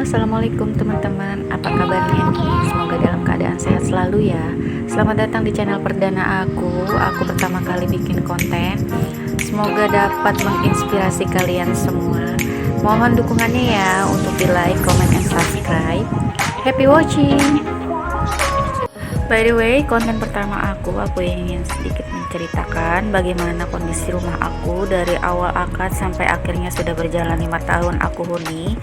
Assalamualaikum teman-teman, apa kabarnya nih? Semoga dalam keadaan sehat selalu ya. Selamat datang di channel perdana aku pertama kali bikin konten. Semoga dapat menginspirasi kalian semua. Mohon dukungannya ya untuk di like, comment, and subscribe. Happy watching. By the way, konten pertama aku ingin sedikit menceritakan bagaimana kondisi rumah aku dari awal akad sampai akhirnya sudah berjalan 5 tahun aku huni,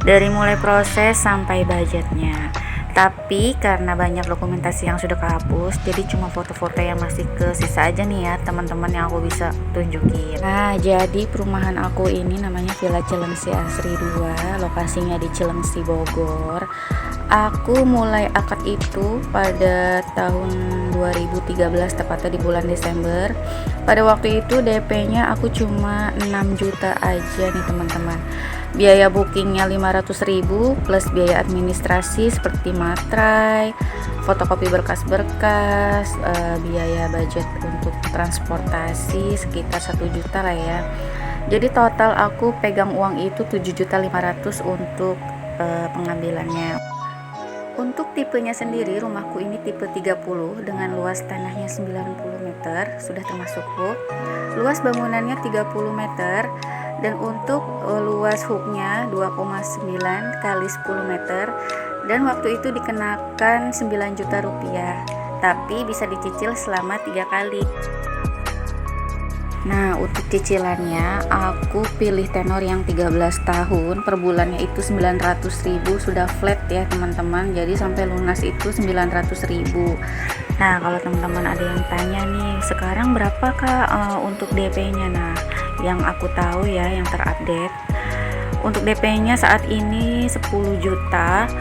dari mulai proses sampai budgetnya. Tapi karena banyak dokumentasi yang sudah kehapus, jadi cuma foto-foto yang masih kesisa aja nih ya teman-teman yang aku bisa tunjukin. Nah, jadi perumahan aku ini namanya Villa Cilengsi Asri 2, lokasinya di Cilengsi, Bogor. Aku mulai akad itu pada tahun 2013, tepatnya di bulan Desember. Pada waktu itu DP-nya aku cuma 6 juta aja nih teman-teman. Biaya bookingnya 500.000 plus biaya administrasi seperti materai, fotokopi berkas-berkas, biaya budget untuk transportasi sekitar 1 juta lah ya. Jadi total aku pegang uang itu 7.500.000 untuk pengambilannya. Untuk tipenya sendiri, rumahku ini tipe 30 dengan luas tanahnya 90 meter, sudah termasuk hub. Luas bangunannya 30 meter dan untuk luas hubnya 2,9 kali 10 meter, dan waktu itu dikenakan 9 juta rupiah, tapi bisa dicicil selama 3 kali. Nah, untuk cicilannya aku pilih tenor yang 13 tahun, per bulannya itu 900.000, sudah flat ya teman-teman, jadi sampai lunas itu 900.000. Nah, kalau teman-teman ada yang tanya nih, sekarang berapa kak untuk DP-nya? Nah, yang aku tahu ya, yang terupdate, untuk DP-nya saat ini 10 juta,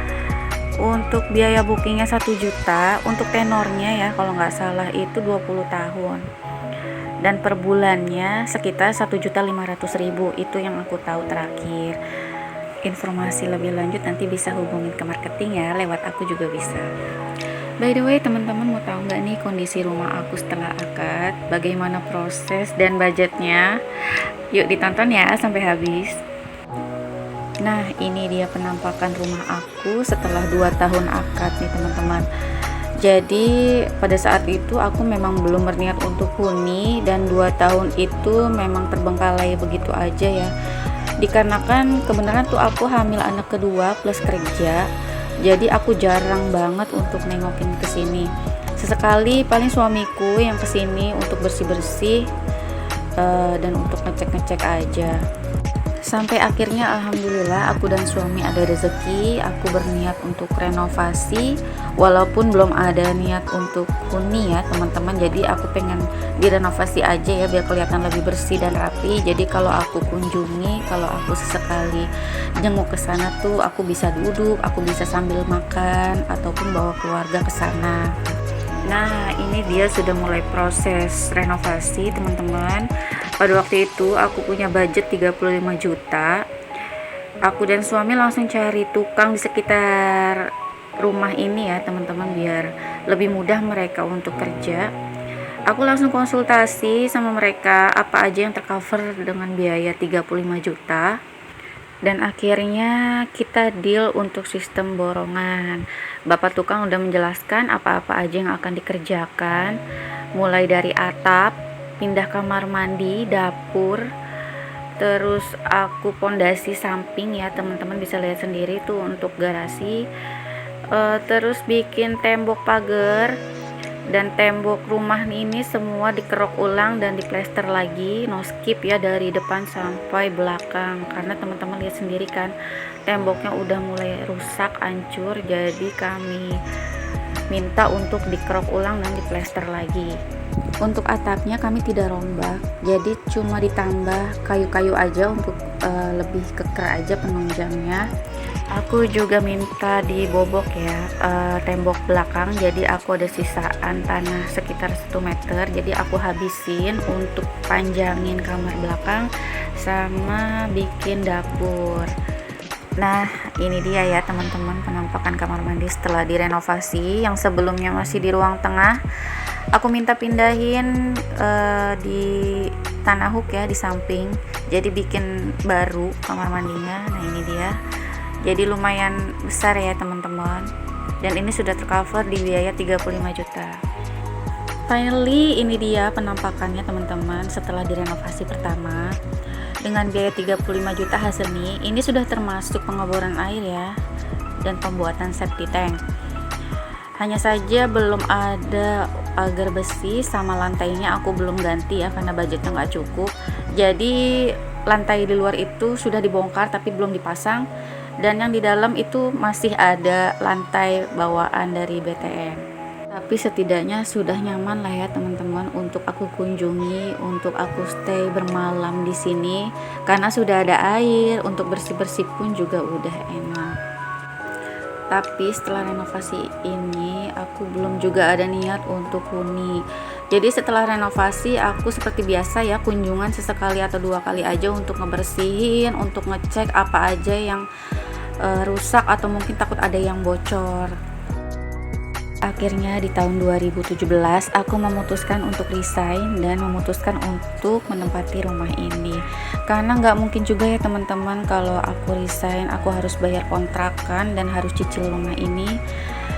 untuk biaya bookingnya 1 juta, untuk tenornya ya kalau nggak salah itu 20 tahun. Dan per bulannya sekitar 1.500.000, itu yang aku tahu terakhir. Informasi lebih lanjut nanti bisa hubungin ke marketing ya, lewat aku juga bisa. By the way teman-teman, mau tahu nggak nih kondisi rumah aku setelah akad, bagaimana proses dan budgetnya? Yuk ditonton ya sampai habis. Nah, ini dia penampakan rumah aku setelah 2 tahun akad nih teman-teman. Jadi pada saat itu aku memang belum berniat untuk huni, dan 2 tahun itu memang terbengkalai begitu aja ya. Dikarenakan kebenaran tuh aku hamil anak kedua plus kerja. Jadi aku jarang banget untuk nengokin ke sini. Sesekali paling suamiku yang kesini untuk bersih-bersih dan untuk ngecek-ngecek aja. Sampai akhirnya alhamdulillah aku dan suami ada rezeki, aku berniat untuk renovasi walaupun belum ada niat untuk huni ya teman-teman. Jadi aku pengen direnovasi aja ya biar kelihatan lebih bersih dan rapi. Jadi kalau aku kunjungi, kalau aku sesekali jenguk ke sana tuh aku bisa duduk, aku bisa sambil makan ataupun bawa keluarga ke sana. Nah, ini dia sudah mulai proses renovasi teman-teman. Pada waktu itu aku punya budget 35 juta. Aku dan suami langsung cari tukang di sekitar rumah ini ya teman-teman, biar lebih mudah mereka untuk kerja. Aku langsung konsultasi sama mereka apa aja yang tercover dengan biaya 35 juta. Dan akhirnya kita deal untuk sistem borongan. Bapak tukang udah menjelaskan apa-apa aja yang akan dikerjakan, mulai dari atap, pindah kamar mandi, dapur, terus aku pondasi samping ya teman-teman, bisa lihat sendiri tuh untuk garasi, terus bikin tembok pagar, dan tembok rumah ini semua dikerok ulang dan diplester lagi, no skip ya, dari depan sampai belakang, karena teman-teman lihat sendiri kan temboknya udah mulai rusak, hancur. Jadi kami minta untuk dikerok ulang dan diplester lagi. Untuk atapnya kami tidak rombak, jadi cuma ditambah kayu-kayu aja untuk lebih keker aja penunjangnya. Aku juga minta dibobok ya tembok belakang, jadi aku ada sisaan tanah sekitar 1 meter, jadi aku habisin untuk panjangin kamar belakang sama bikin dapur. Nah, ini dia ya teman-teman penampakan kamar mandi setelah direnovasi. Yang sebelumnya masih di ruang tengah, aku minta pindahin di tanah hook ya, di samping, jadi bikin baru kamar mandinya. Nah, ini dia. Jadi lumayan besar ya teman-teman. Dan ini sudah tercover di biaya 35 juta. Finally, ini dia penampakannya teman-teman setelah direnovasi pertama. Dengan biaya 35 juta hasilnya, ini sudah termasuk pengeboran air ya, dan pembuatan septic tank. Hanya saja belum ada pagar besi, sama lantainya aku belum ganti ya, karena budgetnya nggak cukup. Jadi lantai di luar itu sudah dibongkar tapi belum dipasang, dan yang di dalam itu masih ada lantai bawaan dari BTN. Tapi setidaknya sudah nyaman lah ya teman-teman untuk aku kunjungi, untuk aku stay bermalam di sini, karena sudah ada air, untuk bersih-bersih pun juga udah enak. Tapi setelah renovasi ini aku belum juga ada niat untuk huni. Jadi setelah renovasi aku seperti biasa ya, kunjungan sesekali atau 2 kali aja untuk ngebersihin, untuk ngecek apa aja yang rusak atau mungkin takut ada yang bocor. Akhirnya di tahun 2017 aku memutuskan untuk resign dan memutuskan untuk menempati rumah ini, karena nggak mungkin juga ya teman-teman kalau aku resign aku harus bayar kontrakan dan harus cicil rumah ini.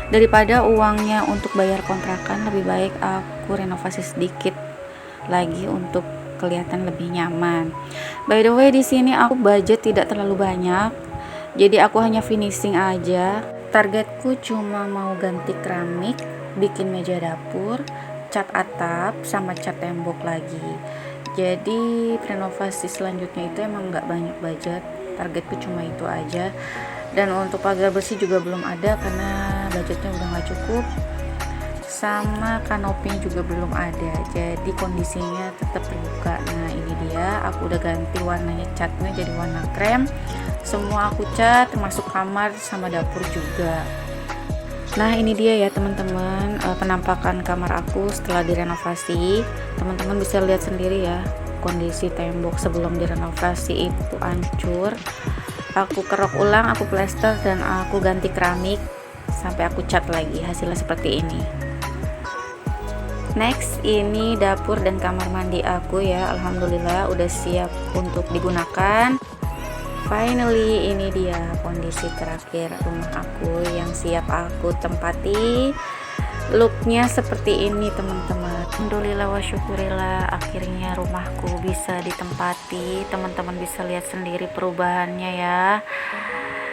Daripada uangnya untuk bayar kontrakan, lebih baik aku renovasi sedikit lagi untuk kelihatan lebih nyaman. By the way, di sini aku budget tidak terlalu banyak, jadi aku hanya finishing aja. Targetku cuma mau ganti keramik, bikin meja dapur, cat atap, sama cat tembok lagi. Jadi renovasi selanjutnya itu emang nggak banyak budget, targetku cuma itu aja. Dan untuk pagar bersih juga belum ada karena budgetnya udah nggak cukup, sama kanopinya juga belum ada, jadi kondisinya tetap terbuka. Nah ini dia, aku udah ganti warnanya, catnya jadi warna krem, semua aku cat termasuk kamar sama dapur juga. Nah ini dia ya teman-teman, penampakan kamar aku setelah direnovasi. Teman-teman bisa lihat sendiri ya, kondisi tembok sebelum direnovasi itu hancur. Aku kerok ulang, aku plester, dan aku ganti keramik sampai aku cat lagi. Hasilnya seperti ini. Next, ini dapur dan kamar mandi aku ya. Alhamdulillah udah siap untuk digunakan. Finally, ini dia kondisi terakhir rumah aku yang siap aku tempati. Looknya seperti ini teman-teman. Alhamdulillah wa syukurillah, akhirnya rumahku bisa ditempati. Teman-teman bisa lihat sendiri perubahannya ya.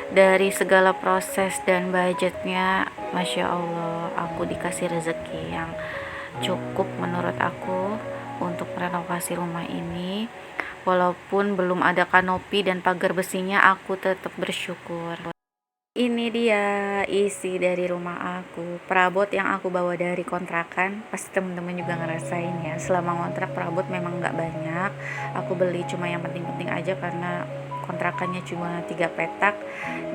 Dari segala proses dan budgetnya, Masya Allah, aku dikasih rezeki yang cukup menurut aku untuk renovasi rumah ini. Walaupun belum ada kanopi dan pagar besinya, aku tetap bersyukur. Ini dia isi dari rumah aku, perabot yang aku bawa dari kontrakan. Pasti teman-teman juga ngerasain ya, selama ngontrak perabot memang nggak banyak, aku beli cuma yang penting-penting aja karena kontrakannya cuma 3 petak,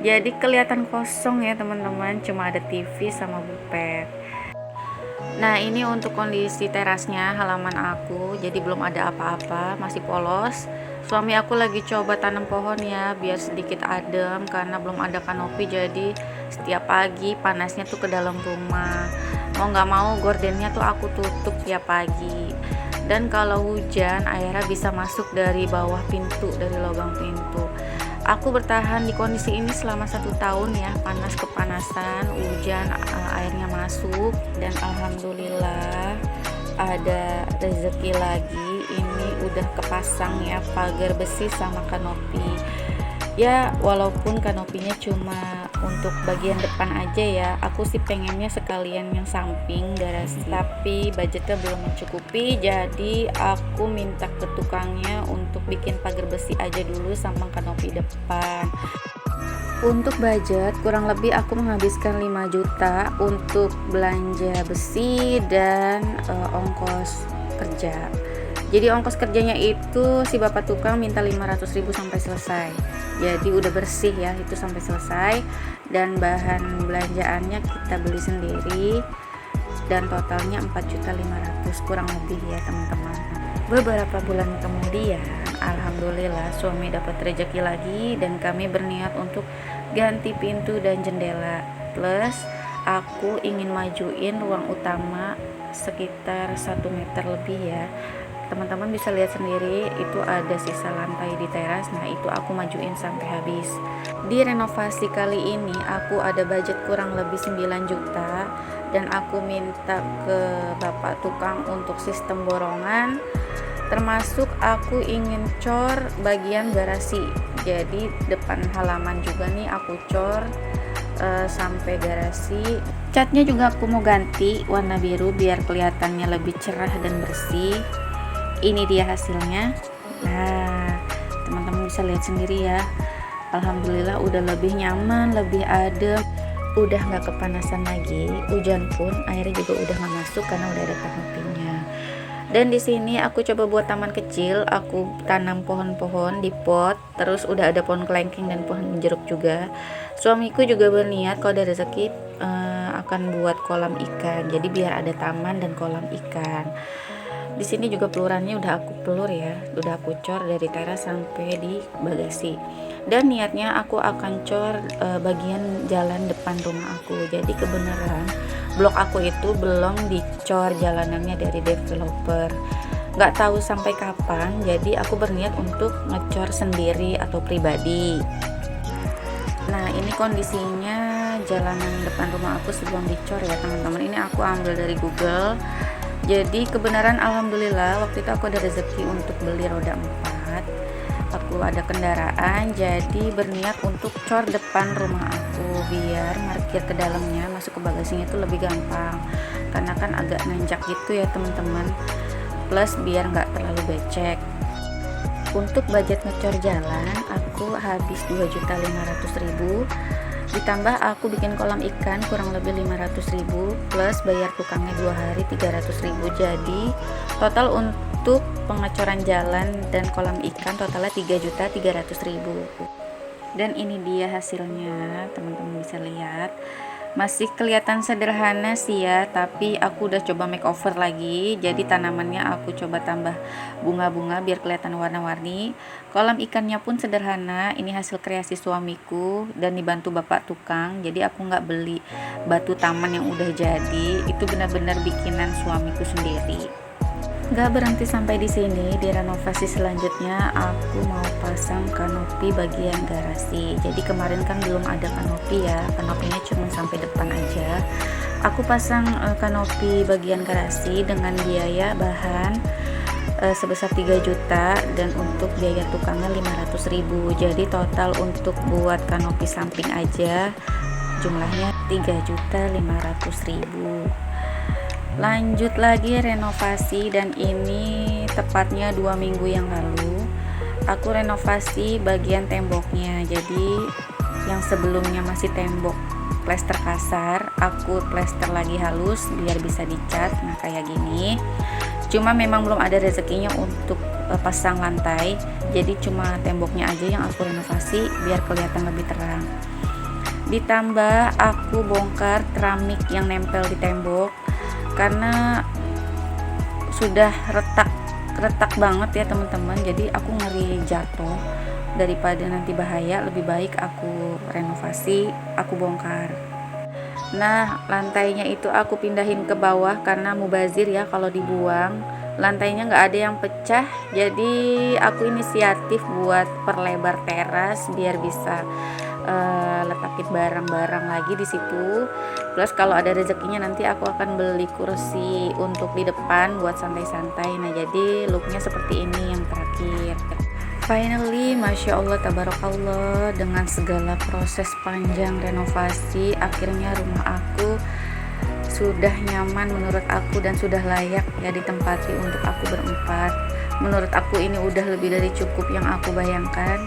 jadi kelihatan kosong ya teman-teman, cuma ada TV sama bupet. Nah ini untuk kondisi terasnya, halaman aku, jadi belum ada apa-apa, masih polos. Suami aku lagi coba tanam pohon ya, biar sedikit adem karena belum ada kanopi, jadi setiap pagi panasnya tuh ke dalam rumah. Mau nggak mau gordennya tuh aku tutup tiap pagi. Dan kalau hujan, airnya bisa masuk dari bawah pintu, dari lubang pintu. Aku bertahan di kondisi ini selama 1 tahun ya, panas kepanasan, hujan, airnya masuk, dan alhamdulillah ada rezeki lagi. Ini udah kepasang ya pagar besi sama kanopi ya, walaupun kanopinya cuma untuk bagian depan aja ya. Aku sih pengennya sekalian yang samping garasi, tapi budgetnya belum mencukupi, jadi aku minta ke tukangnya untuk bikin pagar besi aja dulu sama kanopi depan. Untuk budget kurang lebih aku menghabiskan 5 juta untuk belanja besi dan ongkos kerja. Jadi ongkos kerjanya itu si bapak tukang minta 500.000 sampai selesai. Jadi udah bersih ya itu sampai selesai, dan bahan belanjaannya kita beli sendiri, dan totalnya 4.500.000 kurang lebih ya teman-teman. Beberapa bulan kemudian alhamdulillah suami dapat rezeki lagi, dan kami berniat untuk ganti pintu dan jendela, plus aku ingin majuin ruang utama sekitar 1 meter lebih ya teman-teman bisa lihat sendiri itu ada sisa lantai di teras. Nah itu aku majuin sampai habis. Di renovasi kali ini aku ada budget kurang lebih 9 juta dan aku minta ke bapak tukang untuk sistem borongan, termasuk aku ingin cor bagian garasi. Jadi depan halaman juga nih aku cor sampai garasi. Catnya juga aku mau ganti warna biru biar kelihatannya lebih cerah dan bersih. Ini dia hasilnya. Nah teman-teman bisa lihat sendiri ya, alhamdulillah udah lebih nyaman, lebih adem, udah nggak kepanasan lagi. Hujan pun airnya juga udah nggak masuk karena udah ada kanopinya. Dan di sini aku coba buat taman kecil, aku tanam pohon-pohon di pot, terus udah ada pohon kelengking dan pohon jeruk juga. Suamiku juga berniat kalau ada rezeki akan buat kolam ikan, jadi biar ada taman dan kolam ikan. Di sini juga pelurannya udah aku pelur ya, udah aku cor dari teras sampai di bagasi. Dan niatnya aku akan cor bagian jalan depan rumah aku. Jadi kebenaran blok aku itu belum dicor jalanannya dari developer. Nggak tahu sampai kapan, jadi aku berniat untuk ngecor sendiri atau pribadi. Nah ini kondisinya jalanan depan rumah aku sebelum dicor ya teman-teman. Ini aku ambil dari Google. Jadi kebenaran alhamdulillah waktu itu aku ada rezeki untuk beli roda 4. Aku ada kendaraan, jadi berniat untuk cor depan rumah aku biar parkir ke dalamnya, masuk ke bagasinya itu lebih gampang karena kan agak nanjak gitu ya teman-teman, plus biar nggak terlalu becek. Untuk budget ngecor jalan aku habis 2.500.000, ditambah aku bikin kolam ikan kurang lebih 500.000 plus bayar tukangnya 2 hari 300.000. Jadi total untuk pengecoran jalan dan kolam ikan totalnya 3.300.000. Dan ini dia hasilnya, teman-teman bisa lihat. Masih kelihatan sederhana sih ya, tapi aku udah coba makeover lagi. Jadi tanamannya aku coba tambah bunga-bunga biar kelihatan warna-warni. Kolam ikannya pun sederhana, ini hasil kreasi suamiku dan dibantu bapak tukang. Jadi aku nggak beli batu taman yang udah jadi, itu benar-benar bikinan suamiku sendiri. Gak berhenti sampai di sini, di renovasi selanjutnya aku mau pasang kanopi bagian garasi. Jadi kemarin kan belum ada kanopi ya, kanopinya cuma sampai depan aja. Aku pasang kanopi bagian garasi dengan biaya bahan sebesar 3 juta dan untuk biaya tukangnya 500.000. Jadi total untuk buat kanopi samping aja jumlahnya 3.500.000. Lanjut lagi renovasi, dan ini tepatnya 2 minggu yang lalu aku renovasi bagian temboknya. Jadi yang sebelumnya masih tembok plester kasar, aku plester lagi halus biar bisa dicat. Nah kayak gini, cuma memang belum ada rezekinya untuk pasang lantai, jadi cuma temboknya aja yang aku renovasi biar kelihatan lebih terang. Ditambah aku bongkar keramik yang nempel di tembok karena sudah retak banget ya teman-teman. Jadi aku ngeri jatuh, daripada nanti bahaya lebih baik aku renovasi, aku bongkar. Nah lantainya itu aku pindahin ke bawah karena mubazir ya kalau dibuang, lantainya nggak ada yang pecah. Jadi aku inisiatif buat perlebar teras biar bisa letakin barang-barang lagi di situ. Plus kalau ada rezekinya nanti aku akan beli kursi untuk di depan buat santai-santai. Nah jadi looknya seperti ini yang terakhir. Finally, Masya Allah, Tabarakallah, dengan segala proses panjang renovasi, akhirnya rumah aku sudah nyaman menurut aku dan sudah layak ya ditempati untuk aku berempat. Menurut aku ini udah lebih dari cukup yang aku bayangkan.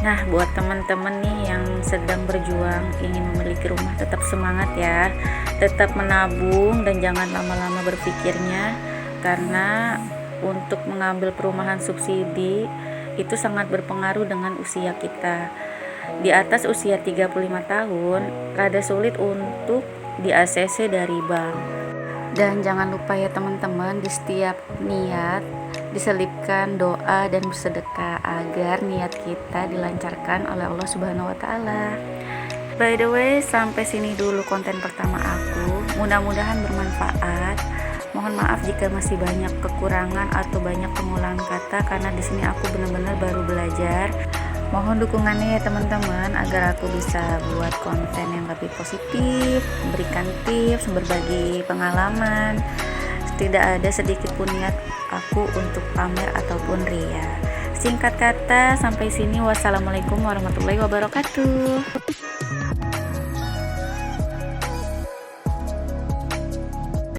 Nah buat teman-teman nih yang sedang berjuang ingin memiliki rumah, tetap semangat ya, tetap menabung dan jangan lama-lama berpikirnya, karena untuk mengambil perumahan subsidi itu sangat berpengaruh dengan usia kita. Di atas usia 35 tahun rada sulit untuk di ACC dari bank. Dan jangan lupa ya teman-teman, di setiap niat diselipkan doa dan bersedekah agar niat kita dilancarkan oleh Allah Subhanahu wa taala. By the way, sampai sini dulu konten pertama aku. Mudah-mudahan bermanfaat. Mohon maaf jika masih banyak kekurangan atau banyak pengulangan kata, karena di sini aku benar-benar baru belajar. Mohon dukungannya ya teman-teman, agar aku bisa buat konten yang lebih positif, memberikan tips, berbagi pengalaman. Tidak ada sedikit pun niat aku untuk pamer ataupun ria. Singkat kata, sampai sini. Wassalamualaikum warahmatullahi wabarakatuh.